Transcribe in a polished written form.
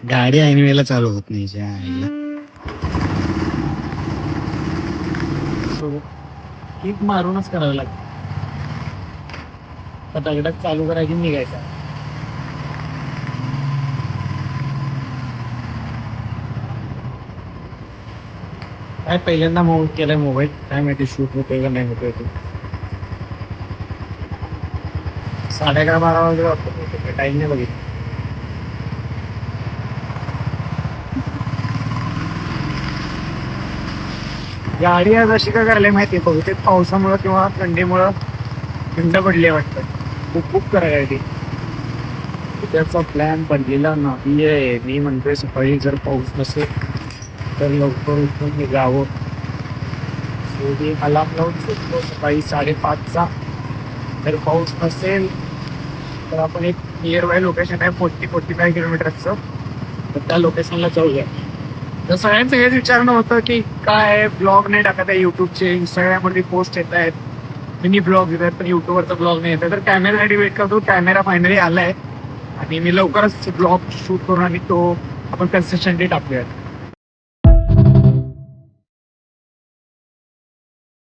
गाडी ऐन वेळेला चालू होत नाही ज्या आईला. किक मारूनच करावं लागतं. पटापट चालू करायची निघायचा. काय पहिल्यांदा केलाय मोबाईल, काय माहिती शूट होतोय का नाही होतोय. 11:30-12 वाजले वाटतं, टाइम नाही बघितलं. गाडी आज अशी का करायला माहिती, बहुतेक पावसामुळं किंवा थंडीमुळं थंड पडली वाटतं. खूप खूप करायला ती. त्याचा प्लॅन बनलेला नाहीये. मी म्हणतोय सकाळी जर पाऊस नसेल तर लवकर उठून निघावं. शेवटी अलार्म लावून झोपलो सकाळी 5:30चा. जर पाऊस नसेल तर आपण एक नियर बाय लोकेशन आहे 40-45 किलोमीटरचं, तर त्या लोकेशनला जाऊया. तर सगळ्यांचं हेच विचारणं होतं की काय ब्लॉग नाही टाकत आहे युट्यूबचे, इंस्टाग्रामवरती पोस्ट येत आहेत, मिनी ब्लॉग येत आहेत, पण युट्यूबवरचा ब्लॉग नाही येत आहे. तर कॅमेरासाठी वेट करतो. कॅमेरा फायनली आलाय आणि मी लवकरच ब्लॉग शूट करून आणि तो आपण कन्सिस्टंटली टाकूयात.